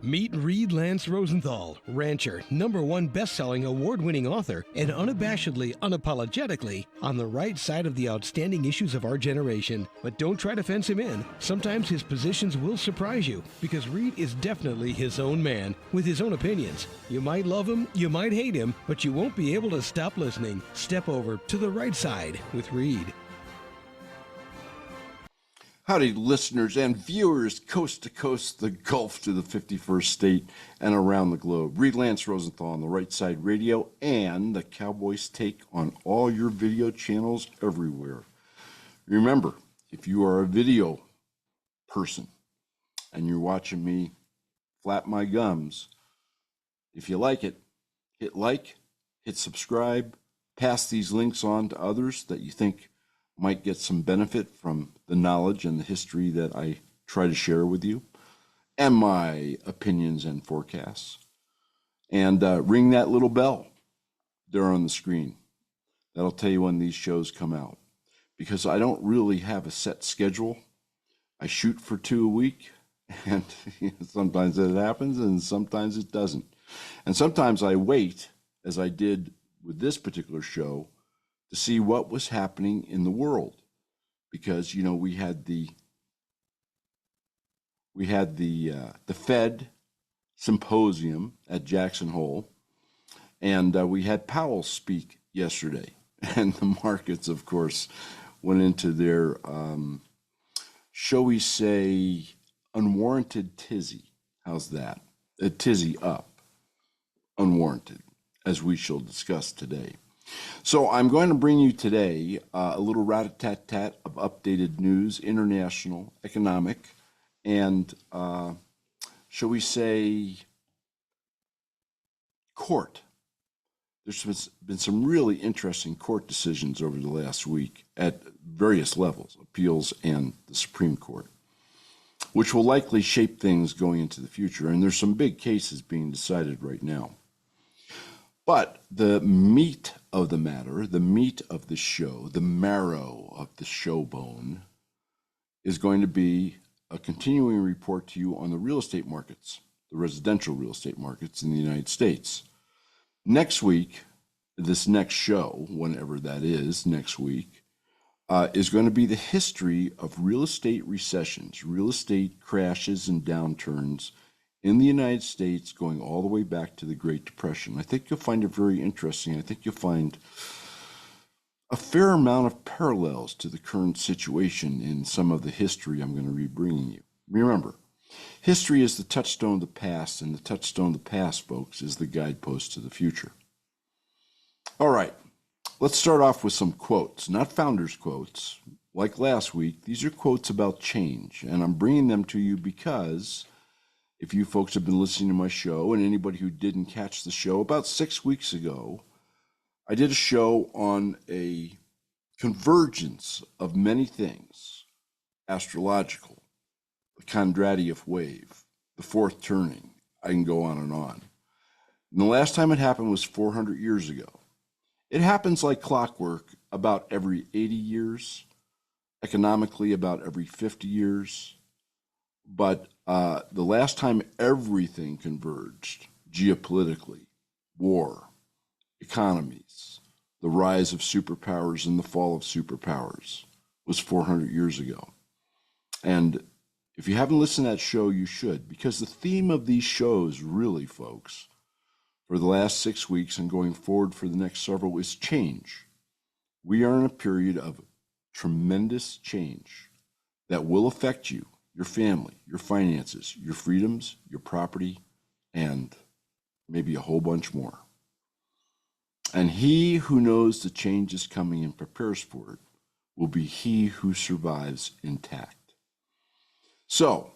Meet Reed Lance Rosenthal, rancher, #1 best-selling award-winning author, and unabashedly, unapologetically on the right side of the outstanding issues of our generation. But don't try to fence him in. Sometimes his positions will surprise you, because Reed is definitely his own man, with his own opinions. You might love him, you might hate him, but you won't be able to stop listening. Step over to the right side with Reed. Howdy, listeners and viewers, coast to coast, the Gulf to the 51st state, and around the globe. Reed Lance Rosenthal on the Right Side Radio and the Cowboys Take on all your video channels everywhere. Remember, if you are a video person and you're watching me flap my gums, if you like it, hit like, hit subscribe, pass these links on to others that you think might get some benefit from the knowledge and the history that I try to share with you, and my opinions and forecasts. And ring that little bell there on the screen. That'll tell you when these shows come out. Because I don't really have a set schedule. I shoot for 2 a week, and sometimes it happens, and sometimes it doesn't. And sometimes I wait, as I did with this particular show, to see what was happening in the world, because we had the Fed symposium at Jackson Hole, and we had Powell speak yesterday, and the markets, of course, went into their shall we say unwarranted tizzy. How's that? A tizzy up, unwarranted, as we shall discuss today. So I'm going to bring you today a little rat-a-tat-tat of updated news, international, economic, and shall we say court. There's been some really interesting court decisions over the last week at various levels, appeals and the Supreme Court, which will likely shape things going into the future. And there's some big cases being decided right now. But the meat of the matter, the meat of the show, the marrow of the show bone, is going to be a continuing report to you on the real estate markets, the residential real estate markets in the United States. Next week, this next show, whenever that is, next week, is going to be the history of real estate recessions, real estate crashes and downturns in the United States, going all the way back to the Great Depression. I think you'll find it very interesting. I think you'll find a fair amount of parallels to the current situation in some of the history I'm going to be bringing you. Remember, history is the touchstone of the past, and the touchstone of the past, folks, is the guidepost to the future. All right, let's start off with some quotes, not founders' quotes. Like last week, these are quotes about change, and I'm bringing them to you because if you folks have been listening to my show, and anybody who didn't catch the show, about 6 weeks ago, I did a show on a convergence of many things: astrological, the Kondratiev wave, the fourth turning. I can go on and on. And the last time it happened was 400 years ago. It happens like clockwork about every 80 years, economically about every 50 years. But the last time everything converged geopolitically, war, economies, the rise of superpowers and the fall of superpowers, was 400 years ago. And if you haven't listened to that show, you should, because the theme of these shows, really, folks, for the last 6 weeks and going forward for the next several, is change. We are in a period of tremendous change that will affect you, your family, your finances, your freedoms, your property, and maybe a whole bunch more. And he who knows the change is coming and prepares for it will be he who survives intact. So,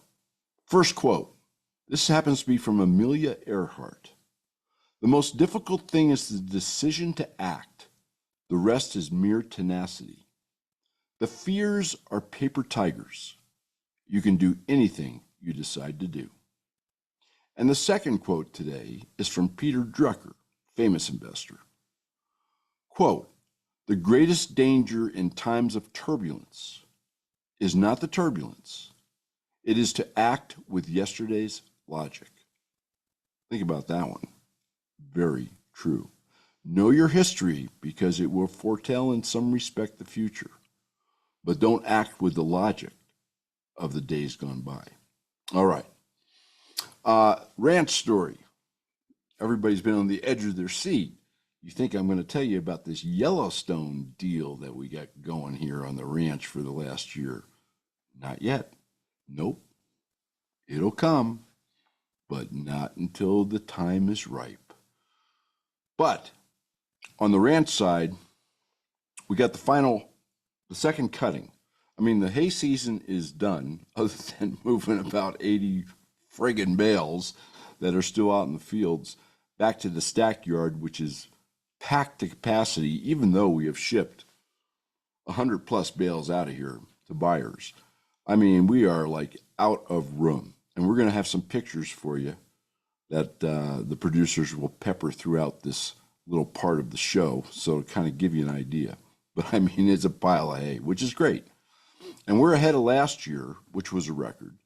first quote. This happens to be from Amelia Earhart. The most difficult thing is the decision to act. The rest is mere tenacity. The fears are paper tigers. You can do anything you decide to do. And the second quote today is from Peter Drucker, famous investor. Quote, "The greatest danger in times of turbulence is not the turbulence. It is to act with yesterday's logic." Think about that one. Very true. Know your history because it will foretell in some respect the future, but don't act with the logic of the days gone by. All right. Ranch story. Everybody's been on the edge of their seat. You think I'm going to tell you about this Yellowstone deal that we got going here on the ranch for the last year? Not yet. Nope. It'll come, but not until the time is ripe. But on the ranch side, we got the second cutting. I mean, the hay season is done, other than moving about 80 friggin' bales that are still out in the fields back to the stack yard, which is packed to capacity, even though we have shipped 100 plus bales out of here to buyers. I mean, we are like out of room. And we're going to have some pictures for you that the producers will pepper throughout this little part of the show, so to kind of give you an idea. But I mean, it's a pile of hay, which is great. And we're ahead of last year, which was a record,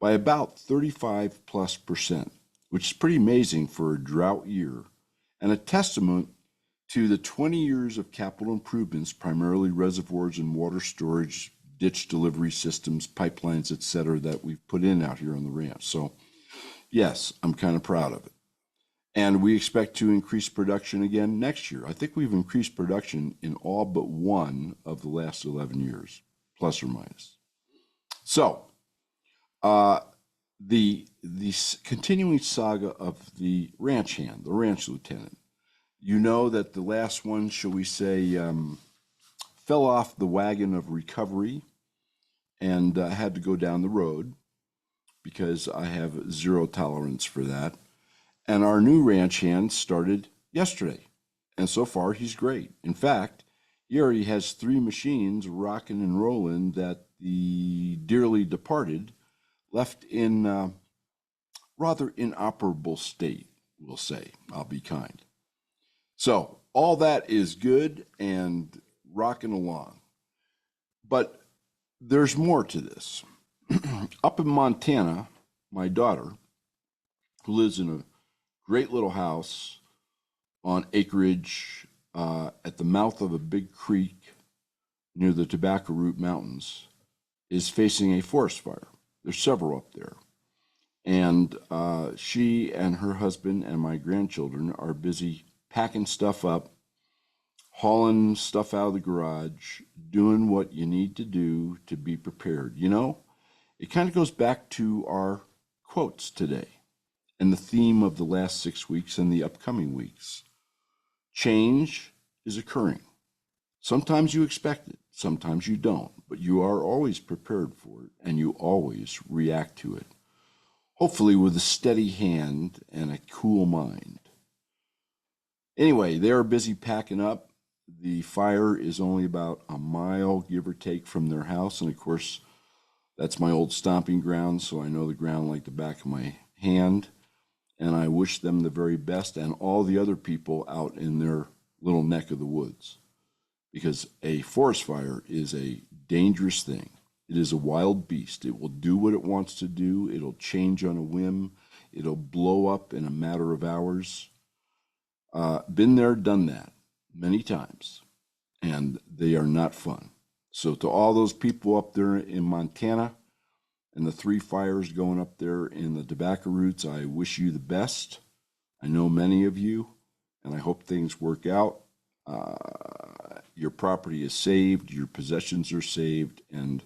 by about 35+%, which is pretty amazing for a drought year and a testament to the 20 years of capital improvements, primarily reservoirs and water storage, ditch delivery systems, pipelines, et cetera, that we've put in out here on the ranch. So yes, I'm kind of proud of it. And we expect to increase production again next year. I think we've increased production in all but one of the last 11 years, plus or minus. So the continuing saga of the ranch hand, the ranch lieutenant, you know that the last one, shall we say, fell off the wagon of recovery and had to go down the road because I have zero tolerance for that. And our new ranch hand started yesterday, and so far he's great. In fact, he already has 3 machines rocking and rolling that the dearly departed left in rather inoperable state, we'll say. I'll be kind. So all that is good and rocking along. But there's more to this. Up in Montana, my daughter, who lives in a great little house on acreage at the mouth of a big creek near the Tobacco Root Mountains, is facing a forest fire. There's several up there. And she and her husband and my grandchildren are busy packing stuff up, hauling stuff out of the garage, doing what you need to do to be prepared. You know, it kind of goes back to our quotes today and the theme of the last 6 weeks and the upcoming weeks. Change is occurring. Sometimes you expect it, sometimes you don't, but you are always prepared for it and you always react to it. Hopefully with a steady hand and a cool mind. Anyway, they're busy packing up. The fire is only about a mile, give or take, from their house. And of course, that's my old stomping ground, so I know the ground like the back of my hand. And I wish them the very best and all the other people out in their little neck of the woods. Because a forest fire is a dangerous thing. It is a wild beast. It will do what it wants to do. It'll change on a whim. It'll blow up in a matter of hours. Been there, done that many times, and they are not fun. So to all those people up there in Montana and the 3 fires going up there in the Tobacco Roots, I wish you the best. I know many of you, and I hope things work out. Your property is saved, your possessions are saved, and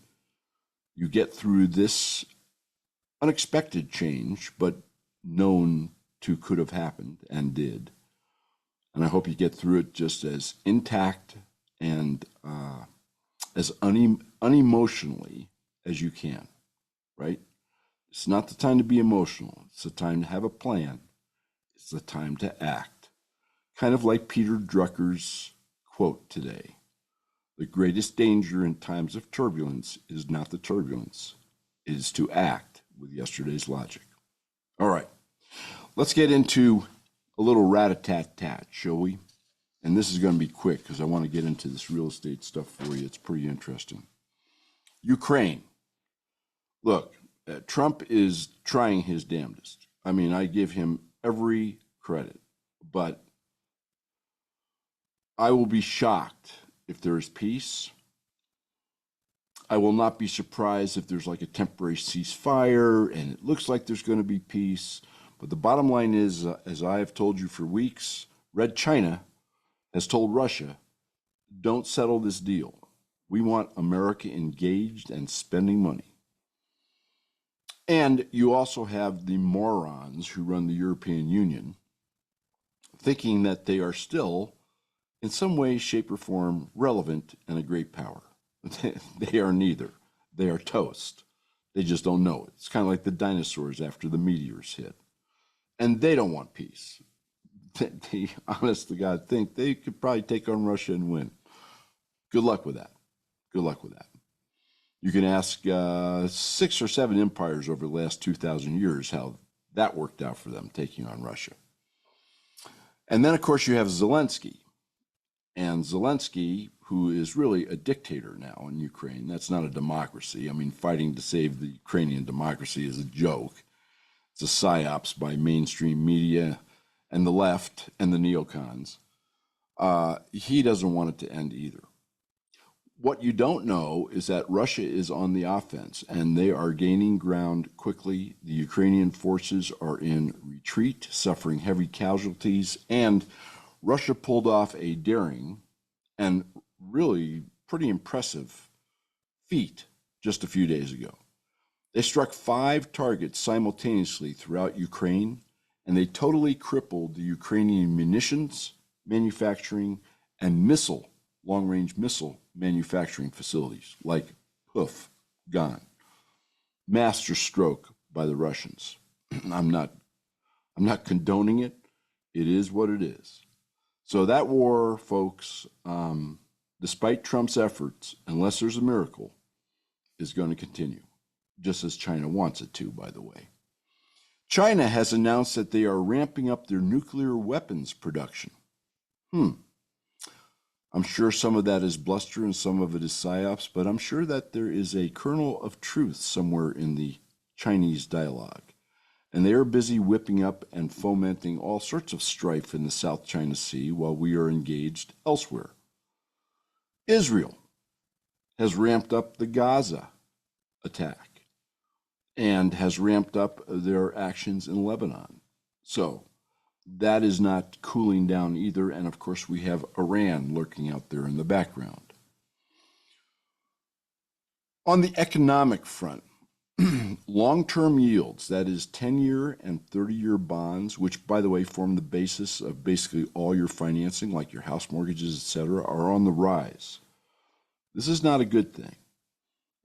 you get through this unexpected change, but known to could have happened and did. And I hope you get through it just as intact and as unemotionally as you can, right? It's not the time to be emotional. It's the time to have a plan. It's the time to act. Kind of like Peter Drucker's quote today. The greatest danger in times of turbulence is not the turbulence. It is to act with yesterday's logic. All right, let's get into a little rat-a-tat-tat, shall we? And this is going to be quick because I want to get into this real estate stuff for you. It's pretty interesting. Ukraine. Look, Trump is trying his damnedest. I mean, I give him every credit. But I will be shocked if there is peace. I will not be surprised if there's like a temporary ceasefire and it looks like there's going to be peace. But the bottom line is, as I have told you for weeks, Red China has told Russia, don't settle this deal. We want America engaged and spending money. And you also have the morons who run the European Union thinking that they are still, in some way, shape, or form, relevant and a great power. They are neither. They are toast. They just don't know it. It's kind of like the dinosaurs after the meteors hit. And they don't want peace. They, honest to God, think they could probably take on Russia and win. Good luck with that. Good luck with that. You can ask 6 or 7 empires over the last 2,000 years how that worked out for them, taking on Russia. And then, of course, you have Zelensky. And Zelensky, who is really a dictator now in Ukraine, that's not a democracy. I mean, fighting to save the Ukrainian democracy is a joke. It's a psyops by mainstream media and the left and the neocons. He doesn't want it to end either. What you don't know is that Russia is on the offense, and they are gaining ground quickly. The Ukrainian forces are in retreat, suffering heavy casualties, and Russia pulled off a daring and really pretty impressive feat just a few days ago. They struck 5 targets simultaneously throughout Ukraine, and they totally crippled the Ukrainian munitions manufacturing and long-range missile manufacturing facilities, like poof, gone. Master stroke by the Russians. I'm not condoning it. It is what it is. So that war, folks, despite Trump's efforts, unless there's a miracle, is going to continue, just as China wants it to, by the way. China has announced that they are ramping up their nuclear weapons production. I'm sure some of that is bluster and some of it is psyops, but I'm sure that there is a kernel of truth somewhere in the Chinese dialogue. And they are busy whipping up and fomenting all sorts of strife in the South China Sea while we are engaged elsewhere. Israel has ramped up the Gaza attack and has ramped up their actions in Lebanon. So that is not cooling down either. And of course, we have Iran lurking out there in the background. On the economic front, long-term yields, that is 10-year and 30-year bonds, which, by the way, form the basis of basically all your financing, like your house mortgages, etc., are on the rise. This is not a good thing.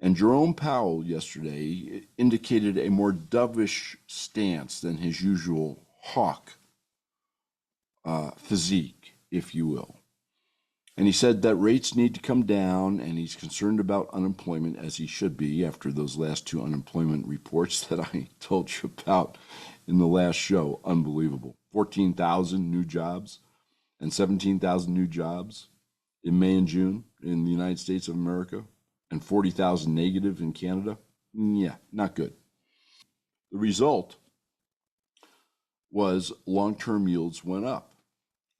And Jerome Powell yesterday indicated a more dovish stance than his usual hawk physique, if you will. And he said that rates need to come down, and he's concerned about unemployment, as he should be after those last 2 unemployment reports that I told you about in the last show. Unbelievable. 14,000 new jobs and 17,000 new jobs in May and June in the United States of America, and 40,000 negative in Canada. Yeah, not good. The result was long-term yields went up.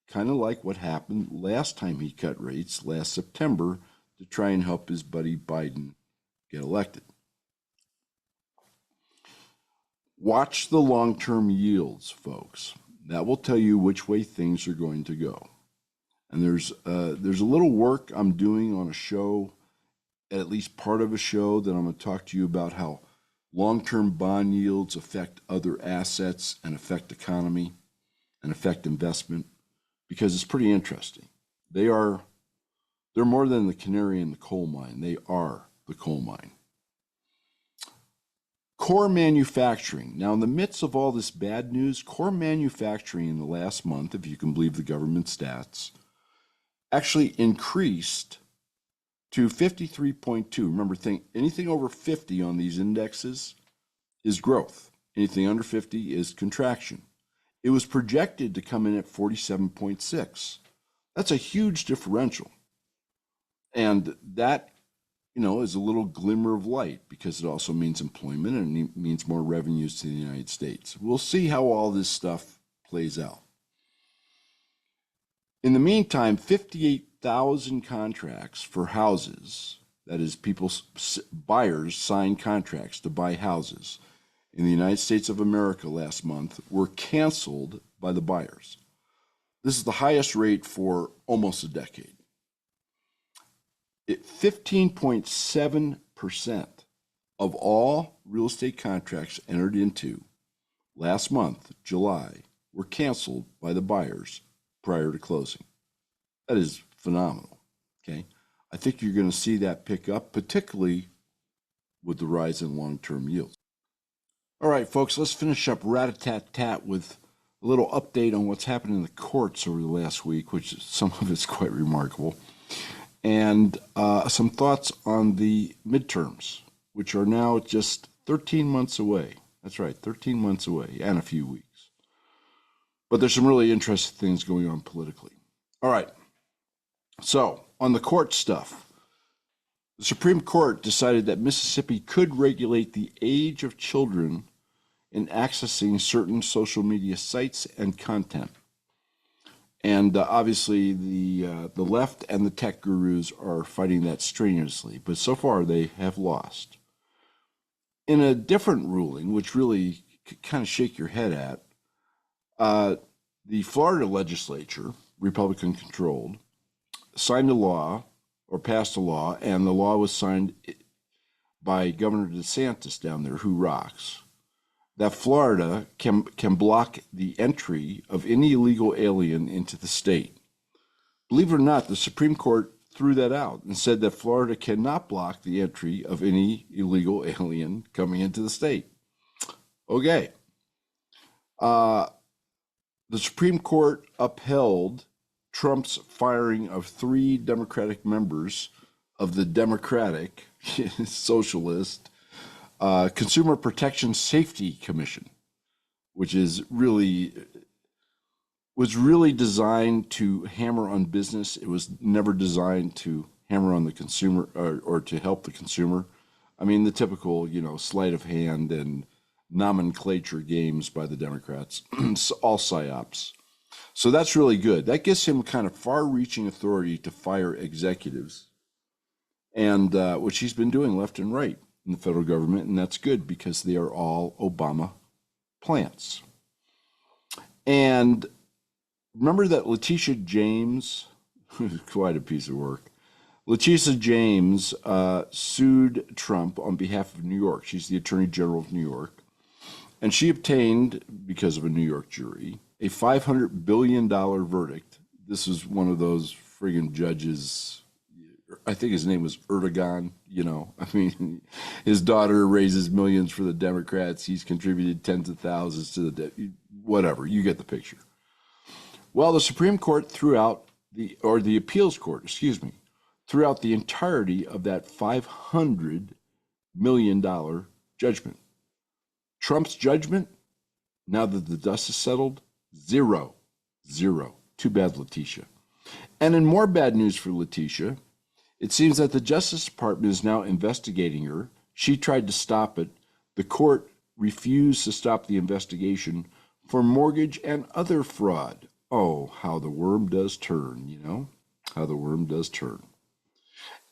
Kind of like what happened last time he cut rates last September to try and help his buddy Biden get elected. Watch the long-term yields, folks. That will tell you which way things are going to go. And there's a little work I'm doing on a show, at least part of a show, that I'm going to talk to you about how long-term bond yields affect other assets and affect economy and affect investment, because it's pretty interesting. They're more than the canary in the coal mine. They are the coal mine. Core manufacturing. Now, in the midst of all this bad news, core manufacturing in the last month, if you can believe the government stats, actually increased to 53.2. Remember, anything over 50 on these indexes is growth. Anything under 50 is contraction. It was projected to come in at 47.6. That's a huge differential. And that, is a little glimmer of light, because it also means employment and it means more revenues to the United States. We'll see how all this stuff plays out. In the meantime, 58,000 contracts for houses, that is, buyers signed contracts to buy houses in the United States of America last month, were canceled by the buyers. This is the highest rate for almost a decade. 15.7% of all real estate contracts entered into last month, July, were canceled by the buyers prior to closing. That is phenomenal, okay? I think you're going to see that pick up, particularly with the rise in long-term yields. All right, folks, let's finish up rat-a-tat-tat with a little update on what's happened in the courts over the last week, which some of it's quite remarkable, and some thoughts on the midterms, which are now just 13 months away. That's right, 13 months away and a few weeks. But there's some really interesting things going on politically. All right, so on the court stuff, the Supreme Court decided that Mississippi could regulate the age of children in accessing certain social media sites and content. And obviously the left and the tech gurus are fighting that strenuously, but so far they have lost. In a different ruling, which really kind of shake your head at, the Florida legislature, Republican controlled, signed a law or passed a law, and the law was signed by Governor DeSantis down there, who rocks, that Florida can block the entry of any illegal alien into the state. Believe it or not, the Supreme Court threw that out and said that Florida cannot block the entry of any illegal alien coming into the state. Okay. The Supreme Court upheld Trump's firing of 3 Democratic members of the Democratic Socialist Consumer Protection Safety Commission, which was really designed to hammer on business. It was never designed to hammer on the consumer or to help the consumer. I mean, the typical, sleight of hand and nomenclature games by the Democrats, all psyops. So that's really good. That gives him kind of far-reaching authority to fire executives, and which he's been doing left and right in the federal government, and that's good because they are all Obama plants. And remember that Letitia James, quite a piece of work, Letitia James sued Trump on behalf of New York. She's the Attorney General of New York, and she obtained, because of a New York jury, a $500 billion verdict. This is one of those friggin' judges. I think his name was Erdogan, I mean, his daughter raises millions for the Democrats. He's contributed tens of thousands to whatever, you get the picture. Well, the Supreme Court the appeals court, threw out the entirety of that $500 million judgment. Trump's judgment, now that the dust is settled, zero. Too bad, Letitia. And in more bad news for Letitia, it seems that the Justice Department is now investigating her. She tried to stop it. The court refused to stop the investigation for mortgage and other fraud. Oh, how the worm does turn, how the worm does turn.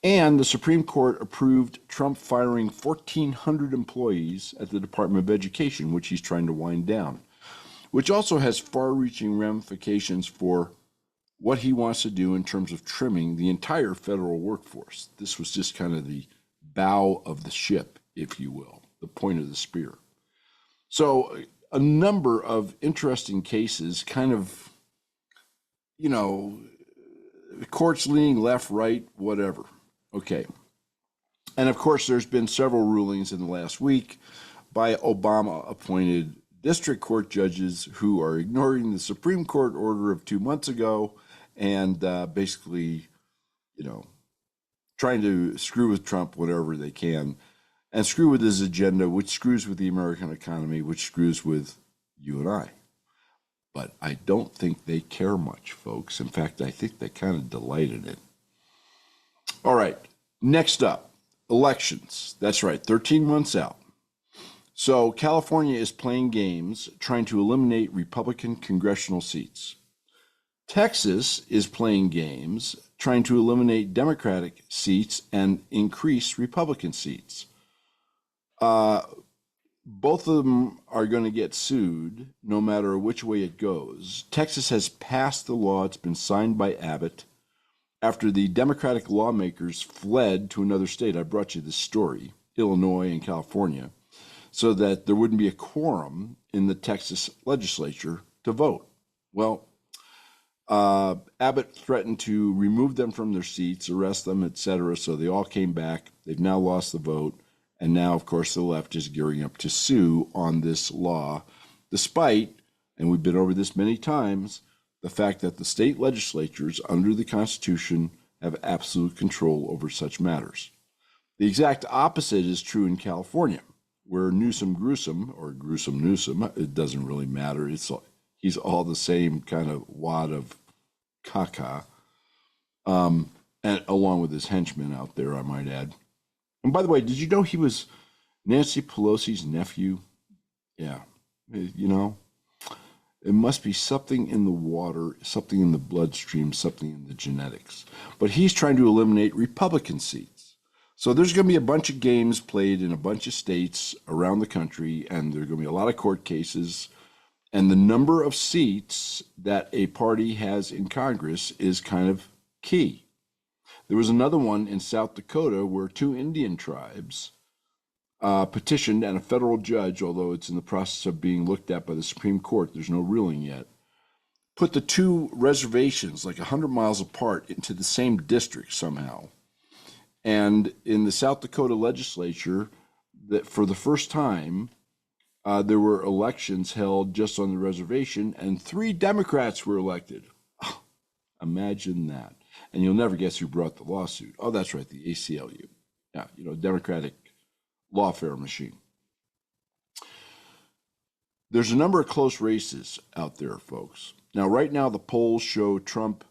And the Supreme Court approved Trump firing 1,400 employees at the Department of Education, which he's trying to wind down, which also has far-reaching ramifications for what he wants to do in terms of trimming the entire federal workforce. This was just kind of the bow of the ship, if you will, the point of the spear. So a number of interesting cases, kind of, courts leaning left, right, whatever. Okay. And of course, there's been several rulings in the last week by Obama-appointed district court judges who are ignoring the Supreme Court order of 2 months ago and basically, trying to screw with Trump whenever they can and screw with his agenda, which screws with the American economy, which screws with you and I. But I don't think they care much, folks. In fact, I think they kind of delight in it. All right, next up, elections. That's right, 13 months out. So California is playing games trying to eliminate Republican congressional seats. Texas is playing games trying to eliminate Democratic seats and increase Republican seats. Both of them are going to get sued no matter which way it goes. Texas has passed the law. It's been signed by Abbott after the Democratic lawmakers fled to another state. I brought you this story, Illinois and California, so that there wouldn't be a quorum in the Texas legislature to vote. Well, Abbott threatened to remove them from their seats, arrest them, etc. So they all came back. They've now lost the vote. And now, of course, the left is gearing up to sue on this law, despite, and we've been over this many times, the fact that the state legislatures under the Constitution have absolute control over such matters. The exact opposite is true in California, where Newsom, or Gruesome Newsom, it doesn't really matter. He's all the same kind of wad of caca, and along with his henchmen out there, I might add. And by the way, did you know he was Nancy Pelosi's nephew? Yeah, you know, it must be something in the water, something in the bloodstream, something in the genetics. But he's trying to eliminate Republican seats. So there's going to be a bunch of games played in a bunch of states around the country, and there are going to be a lot of court cases. And the number of seats that a party has in Congress is kind of key. There was another one in South Dakota where 2 Indian tribes petitioned, and a federal judge, although it's in the process of being looked at by the Supreme Court, there's no ruling yet, put the 2 reservations like 100 miles apart into the same district somehow. And in the South Dakota legislature, that for the first time, there were elections held just on the reservation, and 3 Democrats were elected. Oh, imagine that. And you'll never guess who brought the lawsuit. Oh, that's right, the ACLU. Yeah, you know, Democratic lawfare machine. There's a number of close races out there, folks. Now, right now, the polls show Trump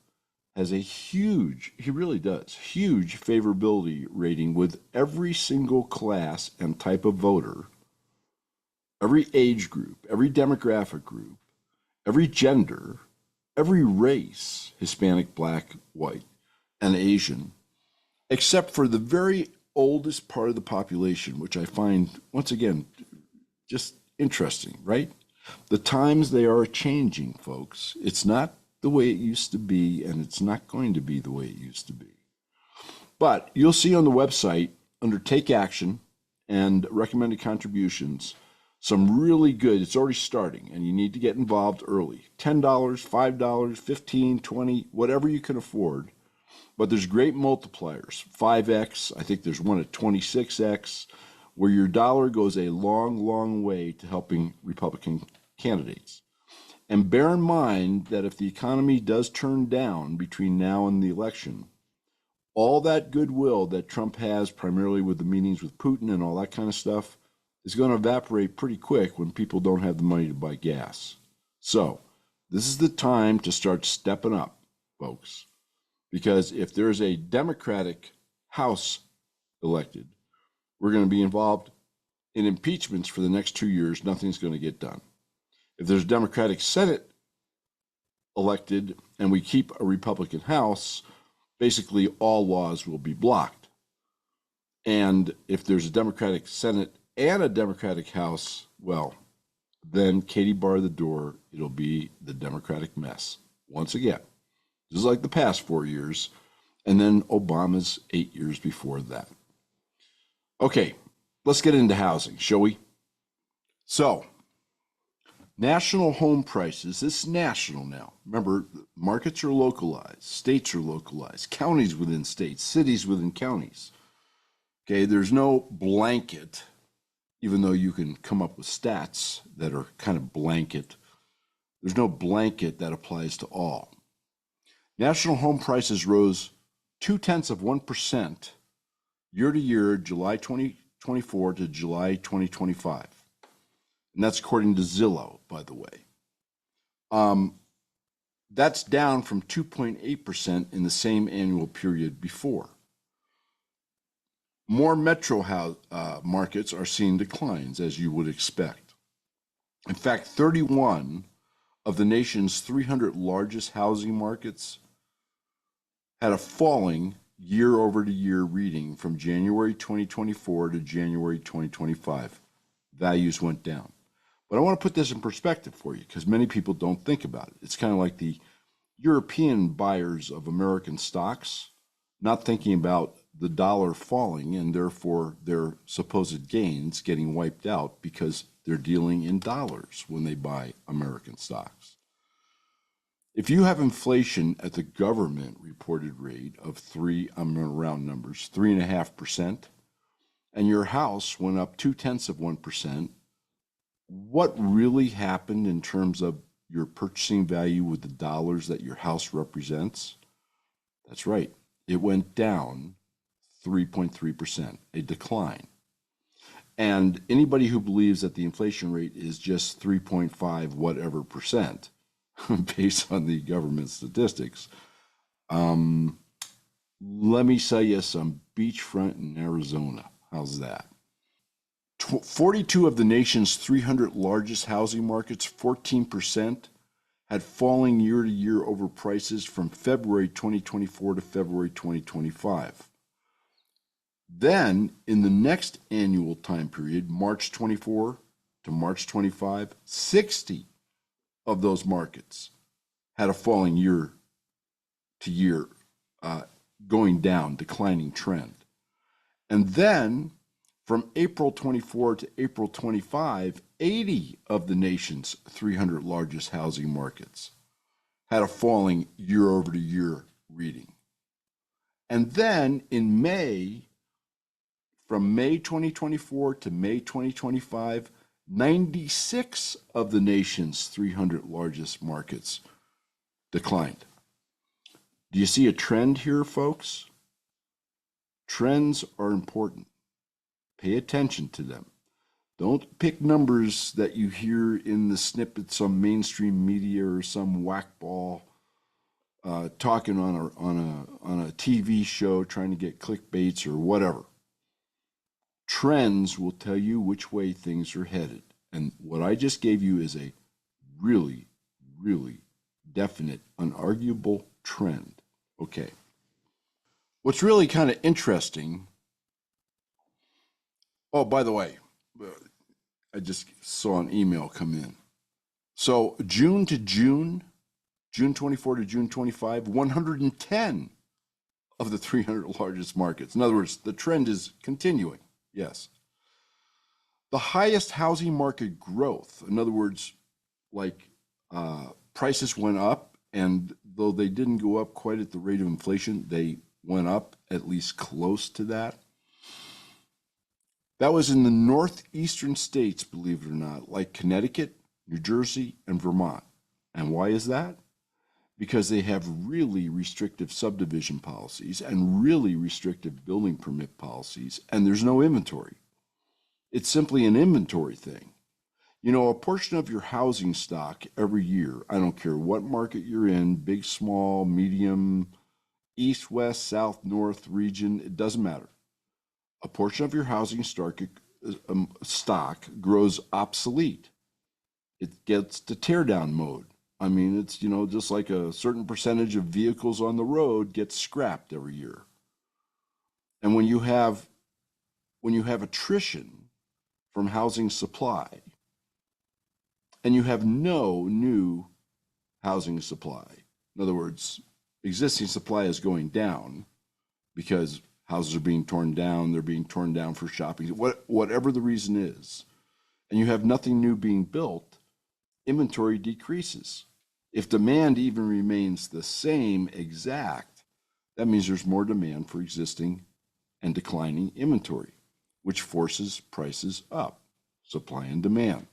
has a huge, he really does, huge favorability rating with every single class and type of voter, every age group, every demographic group, every gender, every race, Hispanic, Black, white, and Asian, except for the very oldest part of the population, which I find, once again, just interesting, right? The times they are changing, folks. It's not the way it used to be, and it's not going to be the way it used to be. But you'll see on the website, under Take Action and Recommended Contributions, some really good, it's already starting, and you need to get involved early. $10, $5, $15, $20, whatever you can afford. But there's great multipliers, 5x, I think there's one at 26x, where your dollar goes a long, long way to helping Republican candidates. And bear in mind that if the economy does turn down between now and the election, all that goodwill that Trump has, primarily with the meetings with Putin and all that kind of stuff, is going to evaporate pretty quick when people don't have the money to buy gas. So this is the time to start stepping up, folks, because if there's a Democratic House elected, we're going to be involved in impeachments for the next 2 years. Nothing's going to get done. If there's a Democratic Senate elected and we keep a Republican House, basically all laws will be blocked. And if there's a Democratic Senate and a Democratic House, well, then Katie bar the door, it'll be the Democratic mess once again. Just like the past 4 years, and then Obama's 8 years before that. Okay, let's get into housing, shall we? So, national home prices, this is national now. Remember, markets are localized, states are localized, counties within states, cities within counties. Okay, there's no blanket, even though you can come up with stats that are kind of blanket. There's no blanket that applies to all. National home prices rose 0.2% year to year, July 2024 to July 2025. And that's according to Zillow, by the way. That's down from 2.8% in the same annual period before. More markets are seeing declines, as you would expect. In fact, 31 of the nation's 300 largest housing markets had a falling year-over-year reading from January 2024 to January 2025. Values went down. But I want to put this in perspective for you because many people don't think about it. It's kind of like the European buyers of American stocks not thinking about the dollar falling and therefore their supposed gains getting wiped out because they're dealing in dollars when they buy American stocks. If you have inflation at the government reported rate of I'm going to round numbers, 3.5%, and your house went up 0.2%, what really happened in terms of your purchasing value with the dollars that your house represents? That's right. It went down 3.3%, a decline. And anybody who believes that the inflation rate is just 3.5 whatever percent, based on the government statistics, let me sell you some beachfront in Arizona. How's that? 42 of the nation's 300 largest housing markets, 14%, had falling year-to-year over prices from February 2024 to February 2025. Then, in the next annual time period, March 24 to March 25, 60 of those markets had a falling year-to-year, going down, declining trend. And then, from April 24 to April 25, 80 of the nation's 300 largest housing markets had a falling year-over-year reading. And then in May, from May 2024 to May 2025, 96 of the nation's 300 largest markets declined. Do you see a trend here, folks? Trends are important. Pay attention to them. Don't pick numbers that you hear in the snippets on mainstream media or some whackball talking on a TV show trying to get clickbaits or whatever. Trends will tell you which way things are headed. And what I just gave you is a really, really definite, unarguable trend. Okay. What's really kind of interesting, oh, by the way, I just saw an email come in. So June to June 24 to June 25, 110 of the 300 largest markets. In other words, the trend is continuing. Yes. The highest housing market growth, in other words, like prices went up, and though they didn't go up quite at the rate of inflation, they went up at least close to that. That was in the northeastern states, believe it or not, like Connecticut, New Jersey, and Vermont. And why is that? Because they have really restrictive subdivision policies and really restrictive building permit policies, and there's no inventory. It's simply an inventory thing. You know, a portion of your housing stock every year, I don't care what market you're in, big, small, medium, east, west, south, north, region, it doesn't matter. A portion of your housing stock grows obsolete. It gets to teardown mode. I mean, it's, you know, just like a certain percentage of vehicles on the road gets scrapped every year. And when you have attrition from housing supply and you have no new housing supply, in other words, existing supply is going down because houses are being torn down, they're being torn down for shopping, whatever the reason is, and you have nothing new being built, inventory decreases. If demand even remains the same exact, that means there's more demand for existing and declining inventory, which forces prices up, supply and demand.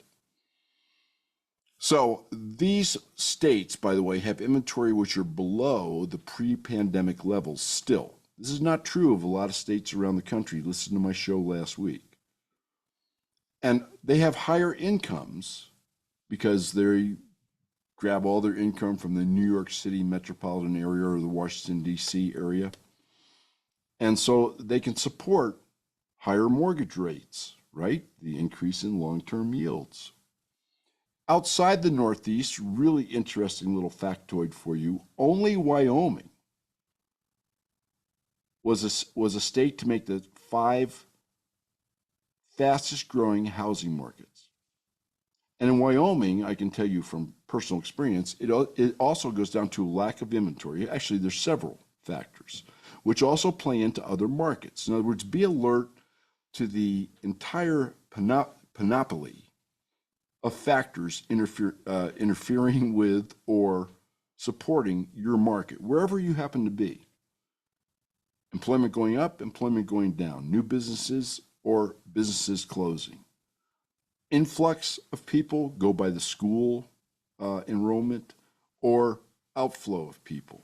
So these states, by the way, have inventory which are below the pre-pandemic levels still. This is not true of a lot of states around the country. Listen to my show last week. And they have higher incomes because they grab all their income from the New York City metropolitan area or the Washington, D.C. area. And so they can support higher mortgage rates, right? The increase in long-term yields. Outside the Northeast, really interesting little factoid for you, only Wyoming was a state to make the 5 fastest growing housing markets. And in Wyoming, I can tell you from personal experience, it also goes down to lack of inventory. Actually, there's several factors, which also play into other markets. In other words, be alert to the entire panoply of factors interfering with or supporting your market, wherever you happen to be. Employment going up, employment going down, new businesses or businesses closing. Influx of people go by the school enrollment or outflow of people.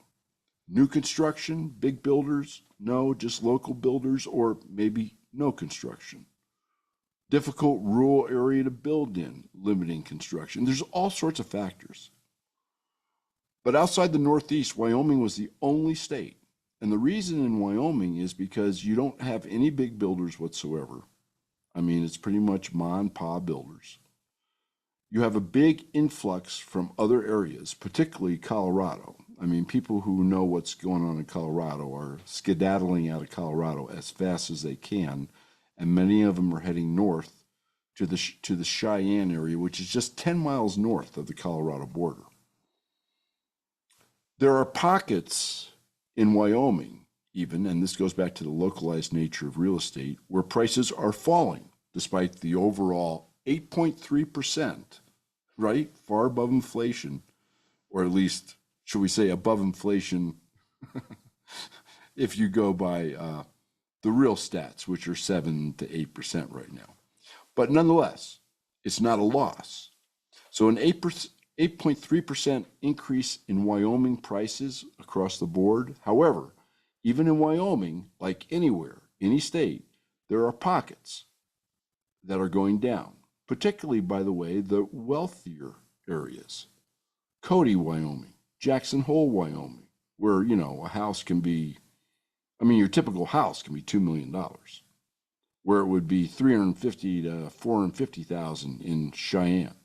New construction, big builders, no, just local builders or maybe no construction. Difficult rural area to build in, limiting construction. There's all sorts of factors. But outside the Northeast, Wyoming was the only state. And the reason in Wyoming is because you don't have any big builders whatsoever. I mean, it's pretty much ma and pa builders. You have a big influx from other areas, particularly Colorado. I mean, people who know what's going on in Colorado are skedaddling out of Colorado as fast as they can, and many of them are heading north to the Cheyenne area, which is just 10 miles north of the Colorado border. There are pockets in Wyoming, even, and this goes back to the localized nature of real estate, where prices are falling despite the overall 8.3%, right? Far above inflation, or at least, should we say, above inflation if you go by the real stats, which are 7 to 8% right now. But nonetheless, it's not a loss. So an 8.3% increase in Wyoming prices across the board. However, even in Wyoming, like anywhere, any state, there are pockets that are going down, particularly, by the way, the wealthier areas. Cody, Wyoming, Jackson Hole, Wyoming, where, you know, a house can be, I mean, your typical house can be $2 million, where it would be $350,000 to $450,000 in Cheyenne,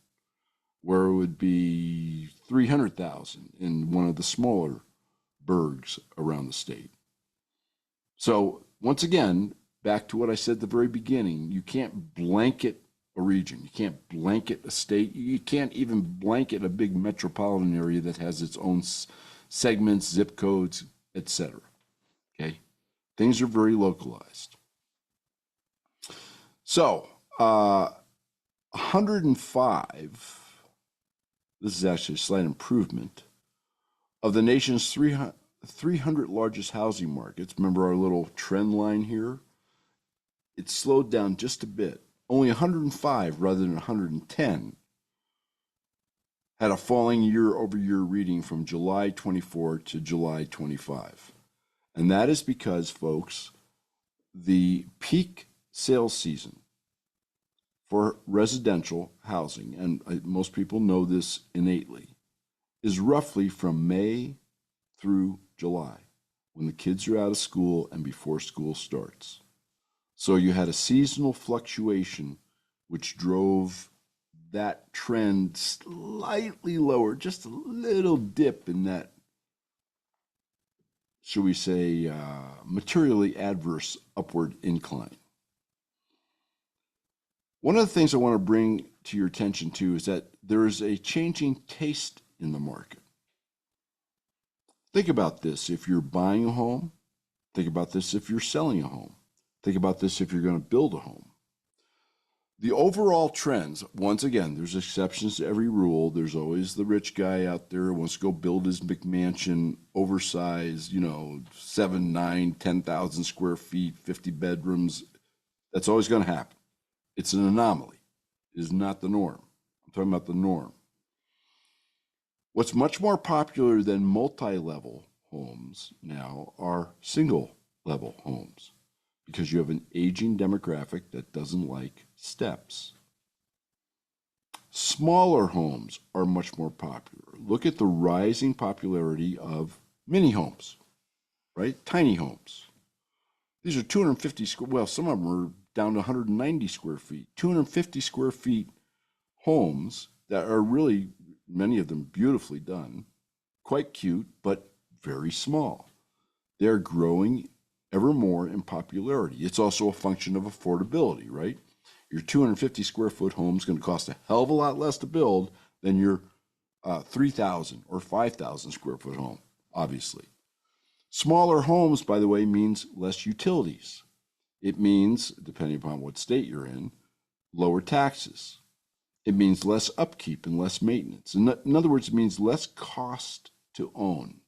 where it would be $300,000 in one of the smaller burgs around the state. So once again, back to what I said at the very beginning, you can't blanket a region. You can't blanket a state. You can't even blanket a big metropolitan area that has its own segments, zip codes, etc. Okay? Things are very localized. So, 105, this is actually a slight improvement, of the nation's 300 largest housing markets. Remember our little trend line here? It slowed down just a bit. Only 105 rather than 110 had a falling year-over-year reading from July 24 to July 25. And that is because, folks, the peak sales season for residential housing, and most people know this innately, is roughly from May through July, when the kids are out of school and before school starts. So you had a seasonal fluctuation which drove that trend slightly lower, just a little dip in that, should we say, materially adverse upward incline. One of the things I want to bring to your attention too is that there is a changing taste in the market. Think about this if you're buying a home. Think about this if you're selling a home. Think about this if you're going to build a home. The overall trends, once again, there's exceptions to every rule. There's always the rich guy out there who wants to go build his McMansion, oversized, 7, 9, 10,000 square feet, 50 bedrooms. That's always going to happen. It's an anomaly. It is not the norm. I'm talking about the norm. What's much more popular than multi-level homes now are single-level homes, because you have an aging demographic that doesn't like steps. Smaller homes are much more popular. Look at the rising popularity of mini homes, right? Tiny homes. These are 250 square, well, some of them are down to 190 square feet, 250 square feet homes that are really, many of them beautifully done, quite cute, but very small. They're growing ever more in popularity. It's also a function of affordability, right? Your 250 square foot home is going to cost a hell of a lot less to build than your 3,000 or 5,000 square foot home, obviously. Smaller homes, by the way, means less utilities. It means, depending upon what state you're in, lower taxes. It means less upkeep and less maintenance. In other words, it means less cost to own.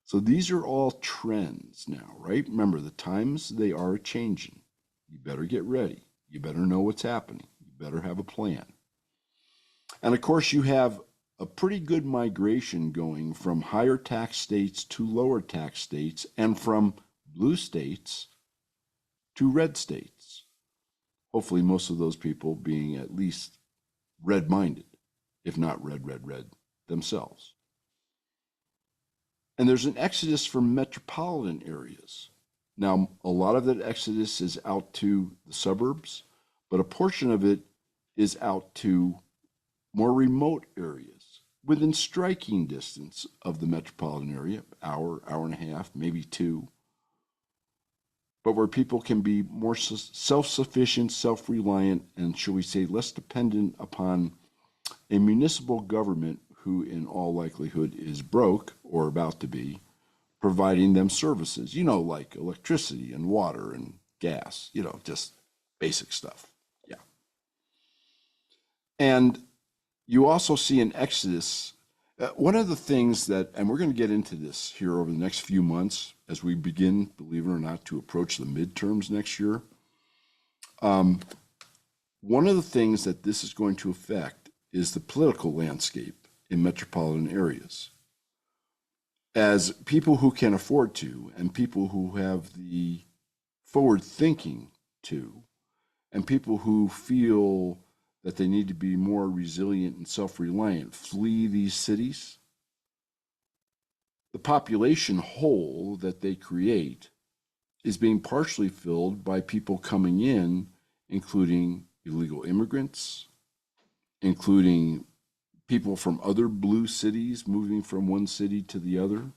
So these are all trends now, right? Remember, the times, they are changing. You better get ready. You better know what's happening. You better have a plan. And of course, you have a pretty good migration going from higher tax states to lower tax states and from blue states to red states. Hopefully, most of those people being at least red-minded, if not red themselves. And there's an exodus from metropolitan areas. Now, a lot of that exodus is out to the suburbs, but a portion of it is out to more remote areas within striking distance of the metropolitan area, hour and a half, maybe 2, but where people can be more self-sufficient, self-reliant, and shall we say less dependent upon a municipal government who in all likelihood is broke or about to be, providing them services, like electricity and water and gas, just basic stuff. Yeah. And you also see an exodus. One of the things that, and we're going to get into this here over the next few months as we begin, believe it or not, to approach the midterms next year. One of the things that this is going to affect is the political landscape in metropolitan areas. As people who can afford to, and people who have the forward thinking to, and people who feel that they need to be more resilient and self-reliant flee these cities, the population hole that they create is being partially filled by people coming in, including illegal immigrants, including people from other blue cities moving from one city to the other.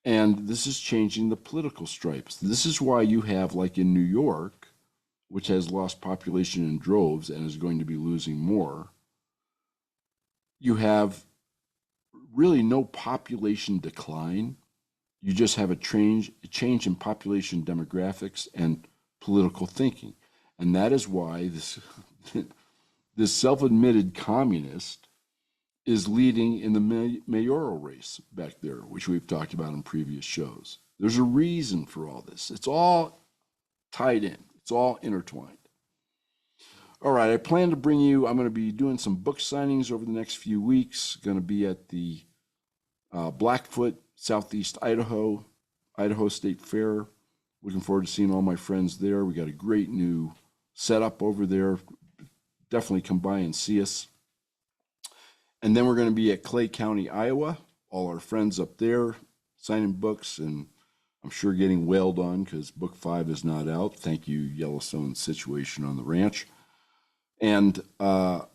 And this is changing the political stripes. This is why you have, like in New York, which has lost population in droves and is going to be losing more, you have really no population decline. You just have a change in population demographics and political thinking. And that is why this self-admitted communist is leading in the mayoral race back there, which we've talked about in previous shows. There's a reason for all this. It's all tied in. It's all intertwined. All right, I plan to bring you, I'm going to be doing some book signings over the next few weeks. Going to be at the Blackfoot, Southeast Idaho State Fair. Looking forward to seeing all my friends there. We got a great new setup over there. Definitely come by and see us. And then we're going to be at Clay County, Iowa. All our friends up there signing books, and I'm sure getting wailed on because book 5 is not out. Thank you, Yellowstone Situation on the Ranch. And I'll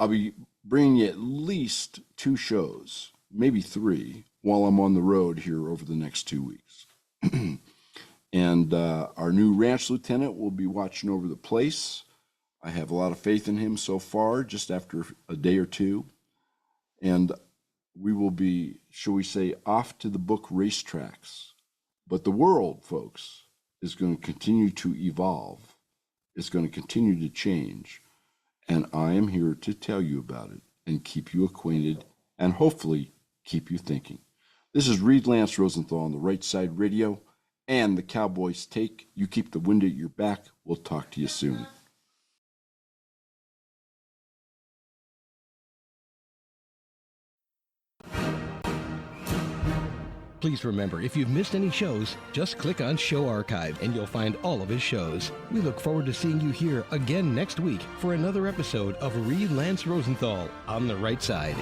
be bringing you at least 2 shows, maybe 3, while I'm on the road here over the next 2 weeks. And our new ranch lieutenant will be watching over the place. I have a lot of faith in him so far, just after a day or 2. And we will be, shall we say, off to the book racetracks. But the world, folks, is going to continue to evolve. It's going to continue to change. And I am here to tell you about it and keep you acquainted and hopefully keep you thinking. This is Reed Lance Rosenthal on the Right Side Radio and the Cowboys Take. You keep the wind at your back. We'll talk to you soon. Please remember, if you've missed any shows, just click on Show Archive and you'll find all of his shows. We look forward to seeing you here again next week for another episode of Reed Lance Rosenthal on the Right Side.